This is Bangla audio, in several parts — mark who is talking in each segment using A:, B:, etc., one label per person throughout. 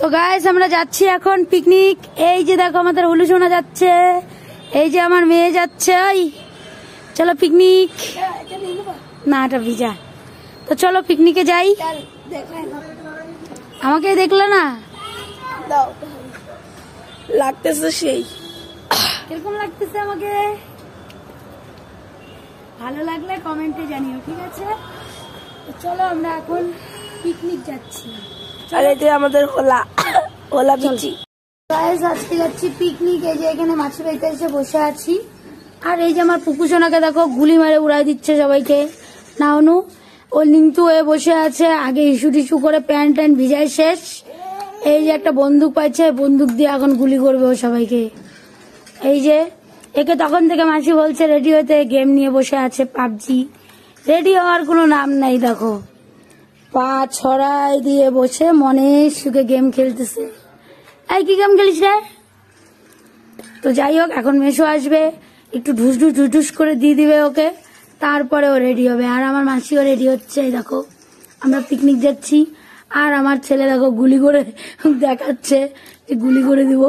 A: তো গাইস আমরা যাচ্ছি এখন পিকনিক। এই যে দেখো আমাদের হলু সোনা যাচ্ছে, এই যে আমার মেয়ে যাচ্ছে। ওই চলো পিকনিক। না এটা ভিজা। তো চলো পিকনিকে যাই। আমাকে দেখলো না?
B: লাগতেছে সেই
A: কিরকম লাগতেছে আমাকে? ভালো লাগলে কমেন্টে জানিও, ঠিক আছে? তো চলো আমরা এখন পিকনিক যাচ্ছি।
B: আর এই যে আমাদের হোলা বিচি।
A: গাইস আজকে যাচ্ছি পিকনিক। এই যে এখানে মাছের বাড়িতে এসে বসে আছি। আর এই যে আমার পুকু সোনাকে দেখো গুলি মারে উড়াই দিচ্ছে সবাইকে। না অনু ও লিংটু হয়ে বসে আছে, আগে ইস্যু টিস্যু করে প্যান্ট ট্যান্ট ভিজাই শেষ। এই যে একটা বন্দুক পাইছে, বন্দুক দিয়ে এখন গুলি করবে ও সবাইকে। এই যে একে তখন থেকে মাসি বলছে রেডি হতে, গেম নিয়ে বসে আছে পাবজি। রেডি হওয়ার কোনো নাম নাই, দেখো পা ছড়াই দিয়ে বসে মনে সুখে গেম খেলতেছে। এই কি গেম খেলিস রে? তো যাই হোক এখন মেশো আসবে, একটু ঢুস ঢুস ঢুস ঢুস করে দিয়ে দিবে ওকে, তারপরে ও রেডি হবে। আর আমার মাসিও রেডি হচ্ছে। দেখো আমরা পিকনিক যাচ্ছি, আর আমার ছেলে দেখো গুলি করে দেখাচ্ছে যে গুলি করে দিব।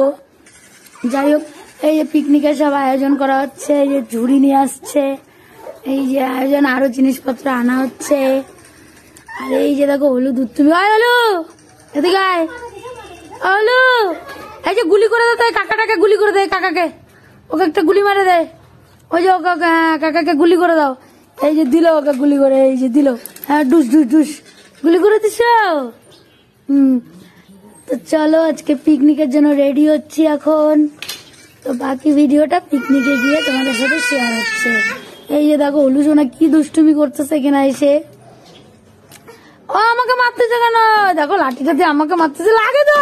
A: যাই হোক এই যে পিকনিকের সব আয়োজন করা হচ্ছে, এই যে ঝুড়ি নিয়ে আসছে, এই যে আয়োজন আরো জিনিসপত্র আনা হচ্ছে। আর এই যে দেখো হলু দুধ, তুমি হলু এদিকে আয়। হলু এই যে গুলি করে দে, কাকাটাকে গুলি করে দে, কাকাকে ওকে একটা গুলি মারে দে। ওই যে ওকে কাকাকে গুলি করে দাও। এই যে দিল ওকে গুলি করে, এই যে দিল, হ্যাঁ ডুস ডুস ডুস গুলি করে দিস। তো চলো আজকে পিকনিকের জন্য রেডি হচ্ছি এখন। তো বাকি ভিডিওটা পিকনিকে গিয়ে তোমাদের সাথে শেয়ার হচ্ছে। এই যে দেখো হলু সোনা কি দুষ্টুমি করতেছে কিনা এসে। ও আমাকে মারতেছে কেন? দেখো লাঠিটা দিয়ে আমাকে মারতেছে, লাগে তো।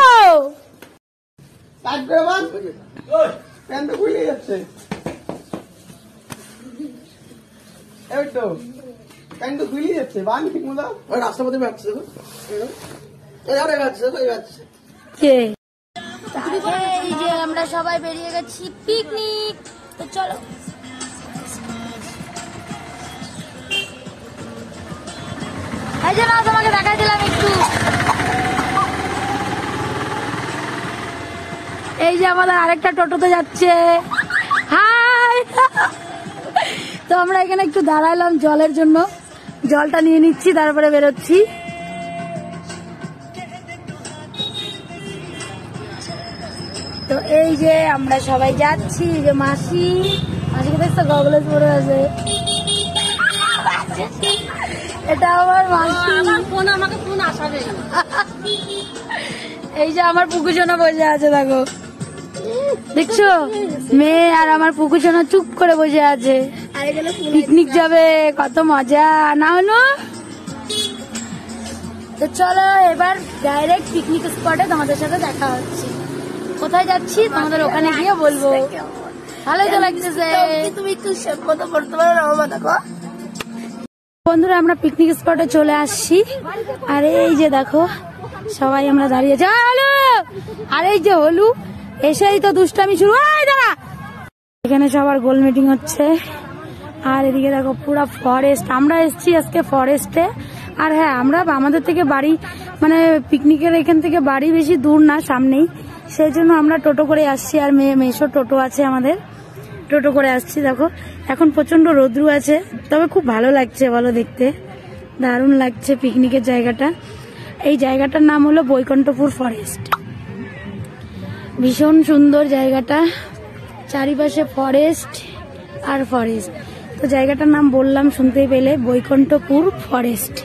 A: এই যে আমরা সবাই বেরিয়ে গেছি পিকনিক। তো চলো এই যে তোমাকে দেখাই দিলাম একটু। এই যে আমাদের আরেকটা টোটোতে যাচ্ছে। হাই তো আমরা এখানে একটু দাঁড়াইলাম জলের জন্য, জলটা নিয়ে নিচ্ছি তারপরে বেরোচ্ছি। তো এই যে আমরা সবাই যাচ্ছি। যে মাসিকে দেখছো গগলেস পরে আছে, এটা আমার মাসি। আমাকে ফোন আসাবে। এই যে আমার পুকুচনা বসে আছে, দেখো দেখছো মেয়ে আর আমার পুকুচনা চুপ করে বসে আছে। পিকনিক যাবে, কত মজা না হলো? তো চলো এবার ডাইরেক্ট পিকনিক স্পটে তোমাদের সাথে দেখা হচ্ছে। কোথায় যাচ্ছি তোমাদের ওখানে গিয়ে বলবো। ভালোই তো লাগতেছে। তুমি একটু কথা বলতে পারো না বাবা? দেখো বন্ধুরা আমরা পিকনিক স্পটে চলে আসছি। আর এই যে দেখো সবাই আমরা দাঁড়িয়েছি। আর এই যে হলু এসেই তো দুষ্টামি শুরু। এখানে সবার গোল মিটিং হচ্ছে। আর এদিকে দেখো পুরো ফরেস্ট। আমরা এসছি আজকে ফরেস্টে। আর হ্যাঁ আমরা আমাদের থেকে বাড়ি মানে পিকনিকের এখান থেকে বাড়ি বেশি দূর না, সামনেই, সেই জন্য আমরা টোটো করে আসছি। আর মেশো টোটো আছে আমাদের, টোটো করে আসছি। দেখো এখন প্রচন্ড রোদ্রু আছে, তবে খুব ভালো লাগছে বলো দেখতে, দারুণ লাগছে পিকনিকের জায়গাটা। এই জায়গাটার নাম হলো বৈকুণ্ঠপুর ফরেস্ট। ভীষণ সুন্দর জায়গাটা, চারিপাশে ফরেস্ট আর ফরেস্ট। তো জায়গাটার নাম বললাম শুনতেই পেলে, বৈকুণ্ঠপুর ফরেস্ট।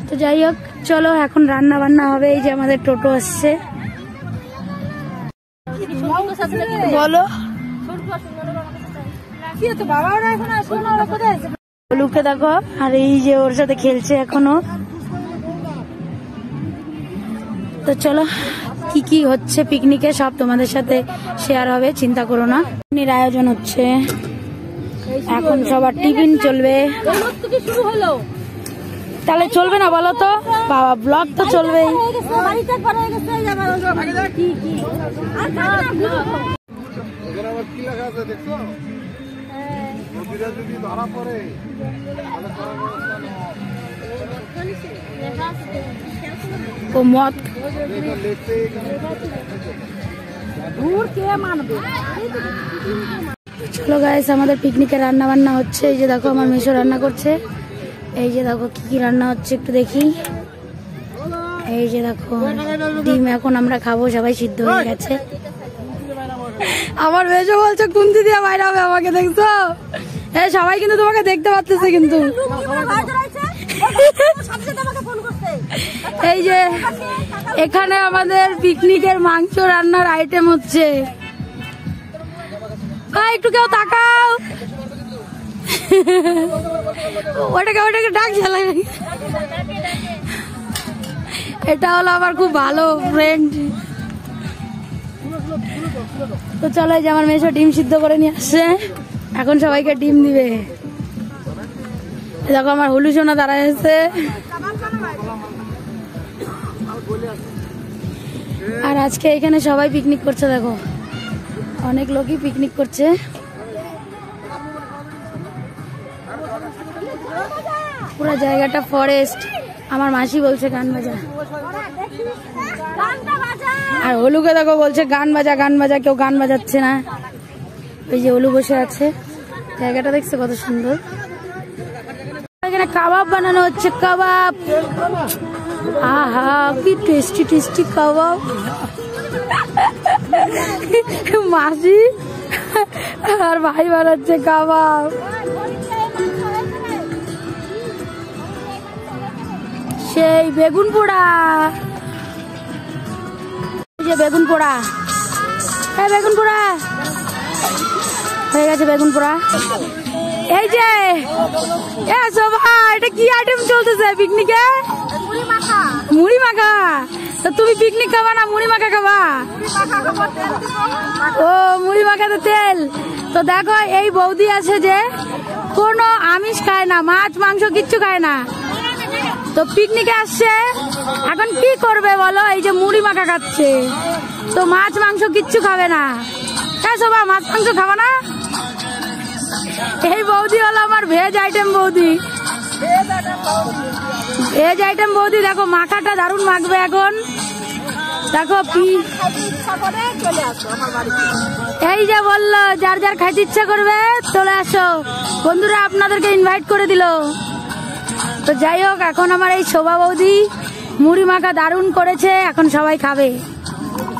A: তো যাই হোক চলো এখন রান্না বান্না হবে। এই যে আমাদের টোটো আসছে। বলো হলুকে দেখো, আর এই যে ওর সাথে খেলছে এখনো। তো চলো কি কি হচ্ছে পিকনিকে সব তোমাদের সাথে শেয়ার হবে, চিন্তা করো না। আয়োজন হচ্ছে এখন, সবার টিফিন চলবে। তাহলে চলবে না বলো তো বাবা? ব্লগ তো চলবেই। ও মদ চলো গাইস, আমাদের পিকনিকের রান্না বান্না হচ্ছে। এই যে দেখো আমার মেশো রান্না করছে। এই যে দেখো কি কি রান্না হচ্ছে একটু দেখি। এই যে দেখো ডিম এখন আমরা খাবো, সবাই সিদ্ধ হয়ে গেছে। আমার মেশো বলছে কুন্তি দিয়ে বাইরে হবে আমাকে, দেখছো? হ্যাঁ সবাই কিন্তু তোমাকে দেখতে পাচ্ছে কিন্তু। এই যে এখানে আমাদের পিকনিকের মাংস রান্নার আইটেম হচ্ছে। একটু কেউ তাকাও, ওটাকে ডাক ঝালাই। এটা হলো আমার খুব ভালো ফ্রেন্ড। তো চলো, এই যে আমার মেশো ডিম সিদ্ধ করে নিয়ে আসছে, এখন সবাইকে ডিম দিবে। দেখো আমার হলু সোনা দাঁড়ায় আছে। আর আজকে এখানে সবাই পিকনিক করছে, দেখো অনেক লোকই পিকনিক করছে। পুরো জায়গাটা ফরেস্ট। আমার মাসি বলছে গান বাজা, আর হলুকে দেখো বলছে গান বাজা গান বাজা, কেউ গান বাজাচ্ছে না। ওই যে হলু বসে আছে, জায়গাটা দেখছে কত সুন্দর। এখানে কাবাব বানানো হচ্ছে, কাবাব। আহা কি টেস্টি টেস্টি কাবাব। মাসি আর ভাই বানাচ্ছে কাবাব। সেই বেগুন পোড়া, যে বেগুন পোড়া, হ্যাঁ বেগুন পোড়া হয়ে গেছে, বেগুন পোড়া। এই যে এটা কি আইটেম চলতেছে পিকনিকে? মুড়ি মাখা। তো তুমি পিকনিক খাবা না মুড়ি মাখা খাবা? ও মুড়ি মাখাতে তেল। তো দেখো এই বৌদি আছে যে কোনো আমিষ খায় না, মাছ মাংস কিচ্ছু খায় না। তো পিকনিকে আসছে, এখন কি করবে বলো? এই যে মুড়ি মাখা খাচ্ছে, তো মাছ মাংস কিচ্ছু খাবে না। সবা মাছ মাংস খাবা না? এই বৌদি হলো আমার ভেজ আইটেম বৌদি। ভেজ আইটেম বৌদি। দেখো মাখাটা দারুণ মাখবে এখন। দেখো এই যে বললো যার যার খাইতে ইচ্ছা করবে চলে আসো। বন্ধুরা আপনাদেরকে ইনভাইট করে দিল। তো যাই হোক, এখন আমার এই শোভা বৌদি মুড়ি মাখা দারুণ করেছে, এখন সবাই খাবে।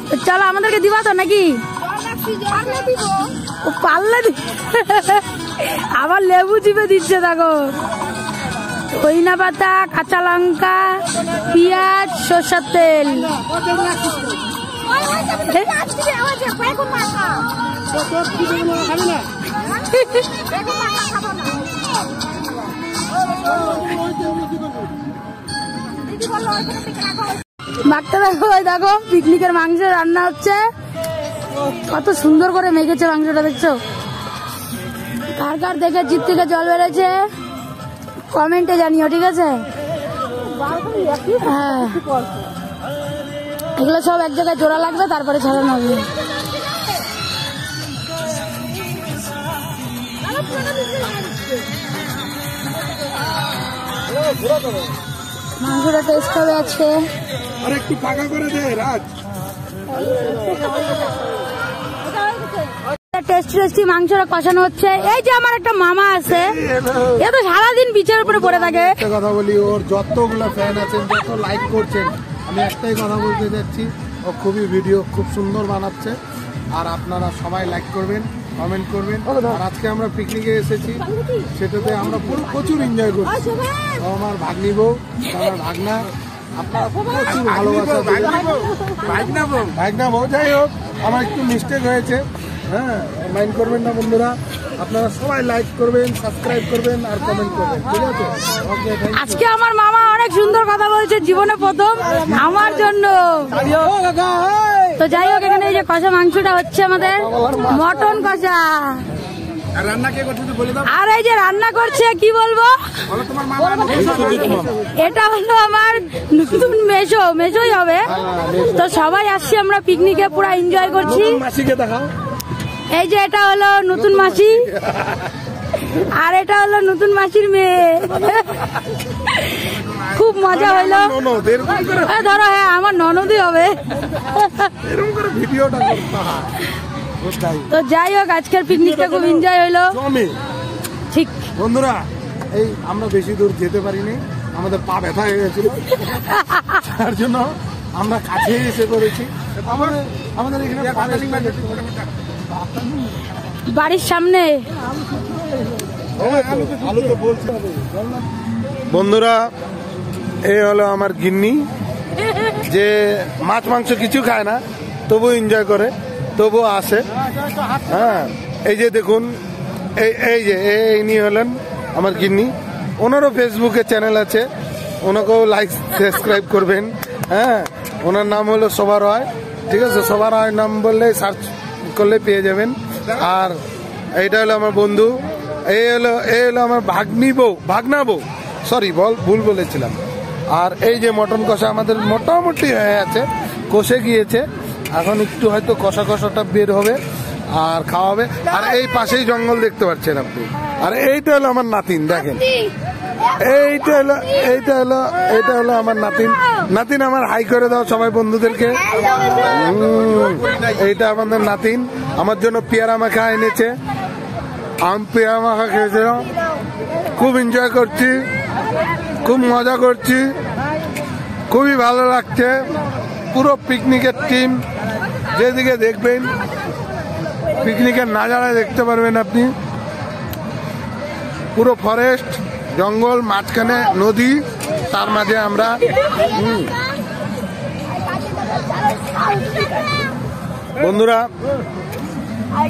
A: তো চলো আমাদেরকে দিবা তো নাকি? ও পারলে আবার লেবু চিপে দিচ্ছে। দেখো ধইনা পাতা, কাঁচা লঙ্কা, পেঁয়াজ, সরষের তেল। মাখতে দেখো, দেখো পিকনিকের মাংস রান্না হচ্ছে, কত সুন্দর করে মেখেছে মাংসটা, দেখছো? কার কার দেখে জিভ থেকে জল বেরোচ্ছে কমেন্টে জানিও, ঠিক আছে? হ্যাঁ এগুলো সব এক জায়গায় জোড়া লাগবে, তারপরে ছাড়ানো হবে। মাংসটা টেস্ট হবে আজকে।
C: একটু ফাঁকা করে দে রাজ।
A: টেস্টি টেস্টি মাংসটা কষানো হচ্ছে। এই যে আমার একটা মামা আছে, এ তো সারাদিন বিচের উপরে পড়ে থাকে।
C: একটা কথা বলি, ওর যতগুলো ফ্যান আছেন, যত লাইক করছেন, আমি একটাই কথা বলতে যাচ্ছি, ও খুবই ভিডিও খুব সুন্দর বানাচ্ছে। আর আপনারা সবাই লাইক করবেন, কমেন্ট করবেন। আর আজকে আমরা পিকনিকে এসেছি, সেটাতে আমরা প্রচুর এনজয় করছি। আমার ভাগ্নি বউ, আমার ভাগনা, আপনারা প্রচুর ভালোবাসা। ভাগনা বউ, যাই হোক আমার একটু মিস্টেক হয়েছে, হ্যাঁ মাইন্ড করবেন না বন্ধুরা। আপনারা সবাই লাইক করবেন, সাবস্ক্রাইব করবেন আর কমেন্ট করবেন, ঠিক আছে? ওকে,
A: আজকে আমার মামা অনেক সুন্দর কথা বলছে, জীবনে প্রথম আমার জন্য। তো যাই হোক, এখানে এই যে কষা মাংসটা হচ্ছে আমাদের মটন কষা। আর এই যে রান্না করছে কি বলবো, এটা হলো আমার নতুন মেশোই হবে। তো সবাই আসছি আমরা পিকনিকে, পুরো এনজয় করছি। এই যে এটা হলো নতুন মাসি, আর এটা হলো নতুন মাসির মেয়ে। খুব খুব মজা হইলো। ধরো হ্যাঁ আমার ননদই হবে। তো যাই হোক আজকের পিকনিকটা খুব এনজয় হইলো। ঠিক
C: বন্ধুরা, এই আমরা বেশি দূর যেতে পারিনি, আমাদের পা ব্যথা হয়ে গেছিল, তার জন্য আমরা কাছে এসে করেছি। আমাদের এখানে
A: বাড়ির সামনে।
C: বন্ধুরা, এই হলো আমার গিন্নি, যে মাছ মাংস কিছু খায় না, তবু এনজয় করে, তবু আসে। হ্যাঁ, এই যে দেখুন, এই যে ইনি হলেন আমার গিন্নি। ওনারও ফেসবুকে চ্যানেল আছে, ওনাকেও লাইক সাবস্ক্রাইব করবেন। হ্যাঁ, ওনার নাম হলো শোভা রয়। ঠিক আছে, শোভা রয় নাম বললে সার্চ করলে পেয়ে যাবেন। আর এইটা হলো আমার বন্ধু, এই হলো আমার ভাগনা বউ, সরি ভুল বলেছিলাম। আর এই যে মটন কষা আমাদের মোটামুটি হয়ে আছে, কষে গিয়েছে, এখন একটু হয়তো কষাটা বের হবে আর খাওয়া হবে। আর এই পাশেই জঙ্গল দেখতে পাচ্ছেন আপনি। আর এইটা হলো আমার নাতিন, দেখেন, এইটা হলো আমার নাতিন আমার হাই করে দাও সবাই বন্ধুদেরকে। এইটা আমাদের নাতিন, আমার জন্য পেয়ারা মাখা এনেছে, আম পেয়ারা মাখা খেয়েছিলাম, খুব এনজয় করছি, খুব মজা করছি, খুবই ভালো লাগছে। পুরো পিকনিকের টিম, যেদিকে দেখবেন পিকনিকের নাজারা দেখতে পারবেন আপনি। পুরো ফরেস্ট, জঙ্গল, মাঝখানে নদী, তার মাঝে আমরা। বন্ধুরা,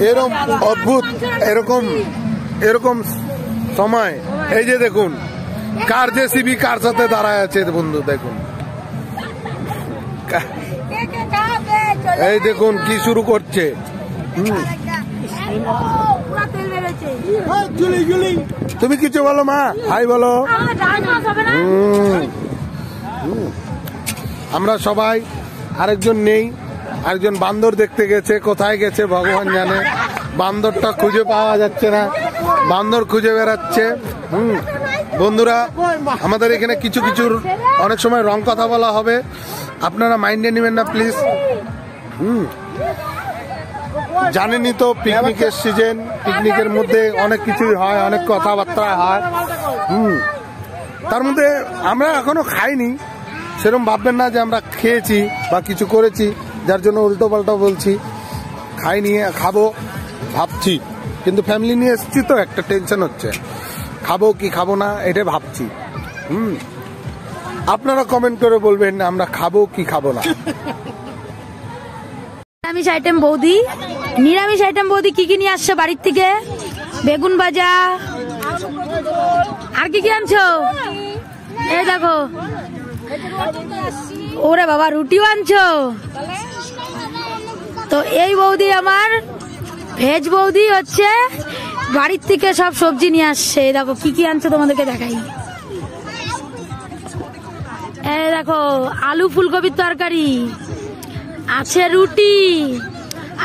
C: এরকম অদ্ভুত এরকম সময়, এই যে দেখুন কার জেসিবি কার সাথে দাঁড়ায় আছে বন্ধু, দেখুন এই দেখুন কি শুরু করছে। তুমি কিছু বলো মা, হাই বলো। আমরা সবাই, আরেকজন নেই, আরেকজন বান্দর দেখতে গেছে, কোথায় গেছে ভগবান জানে। বান্দরটা খুঁজে পাওয়া যাচ্ছে না, বান্দর খুঁজে বেড়াচ্ছে। বন্ধুরা, আমাদের এখানে কিছু অনেক সময় রং কথা বলা হবে, আপনারা মাইন্ডে নেবেন না প্লিজ। জানেনই তো পিকনিকের সিজন, পিকনিকের মধ্যে অনেক কিছুই হয়, অনেক কথাবার্তা হয়। তার মধ্যে আমরা এখনো খাইনি, সেরকম ভাববেন না যে আমরা খেয়েছি বা কিছু করেছি যার জন্য উল্টো পাল্টা বলছি। খাইনি, খাবো ভাবছি, কিন্তু ফ্যামিলি নিয়ে এসেছি তো একটা টেনশন হচ্ছে, খাবো কি খাবো না এটা ভাবছি। আপনারা কমেন্ট করে বলবেন আমরা খাবো কি খাবো না।
A: নিরামিষ আইটেম বৌদি কি নিয়ে আসছে বাড়ির থেকে? বেগুন ভাজা, আর কি আনছো? এই দেখো, ওরে বাবা, রুটিও আনছো। তো এই বৌদি আমার ভেজ বৌদি হচ্ছে, বাড়ির থেকে সব সবজি নিয়ে আসছে। দেখো কি আনছো, তোমাদেরকে দেখাই। এই দেখো, আলু ফুলকপির তরকারি আছে, রুটি।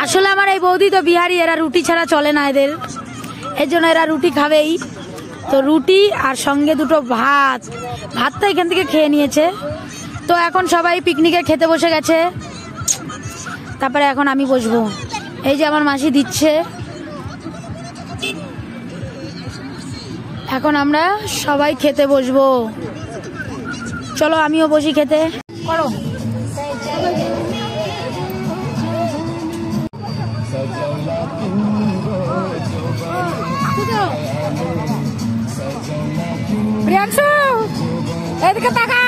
A: আসলে আমার এই বৌদি তো বিহারি, এরা রুটি ছাড়া চলে না এদের, এর জন্য এরা রুটি খাবেই। তো রুটি আর সঙ্গে দুটো ভাতটা এখান থেকে খেয়ে নিয়েছে। তো এখন সবাই পিকনিকে খেতে বসে গেছে, তারপরে এখন আমি বসবো। এই যে আমার মাসি দিচ্ছে, এখন আমরা সবাই খেতে বসবো। চলো আমিও বসি খেতে। করো প্রিয়াংশু, এদিকে তাকা।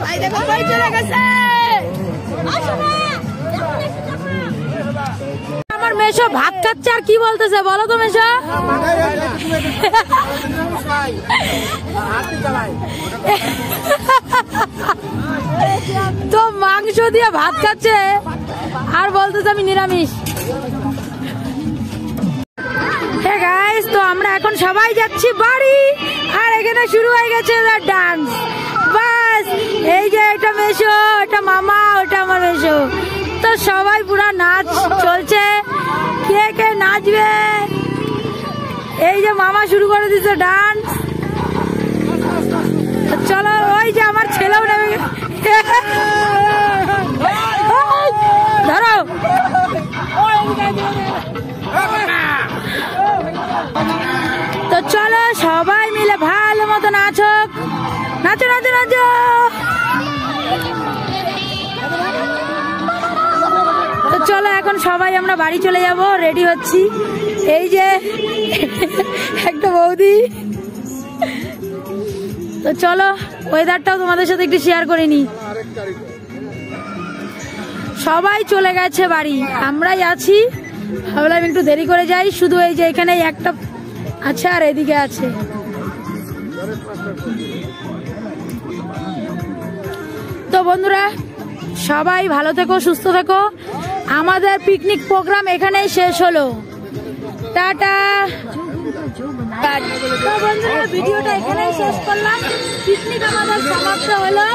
A: ভাই দেখো, ভাই চলে গেছে। আমার মেশো ভাত খাচ্ছে, আর কি বলতেছে বলো তো মেশো? তো মাংস দিয়ে ভাত খাচ্ছে আর বলতেছে আমি নিরামিষ। তো আমরা এখন সবাই যাচ্ছি বাড়ি, আর এখানে শুরু হয়ে গেছে ডান্স। বাস এই যে এটা মেশো, এটা মামা, ওটা আমার মেশো, তো সবাই পুরা নাচ চলছে। কে কে নাচবে? এই যে মামা শুরু করে দিচ্ছে ডান্স। চলো, ওই যে আমার ছেলেও নেমে ধরো। তো চলো সবাই মিলে ভালো মতো নাচক, নাচো নাচো নাচো। তো চলো এখন সবাই আমরা বাড়ি চলে যাব, রেডি হচ্ছি। এই যে একটা বৌদি। তো চলো ওয়েদারটাও তোমাদের সাথে একটু শেয়ার করে নি। সবাই চলে গেছে বাড়ি, আমরাই আছি। ভাবলাম একটু দেরি করে যাই, শুধু এই যে এখানে একটা আছে আর এদিকে আছে। তো বন্ধুরা সবাই ভালো থেকো, সুস্থ থেকো। আমাদের পিকনিক প্রোগ্রাম এখানেই শেষ হলো, টাটা। তো বন্ধুরা ভিডিওটা এখানেই শেষ করলাম, পিকনিক আমাদের সমাপ্ত হলো।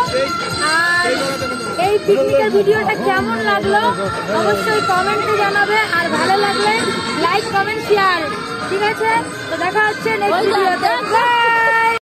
A: আর এই পিকনিকের ভিডিওটা কেমন লাগলো অবশ্যই কমেন্টে জানাবে, আর ভালো লাগলে লাইক কমেন্ট শেয়ার, ঠিক আছে? তো দেখা হচ্ছে নেক্সট ভিডিওতে।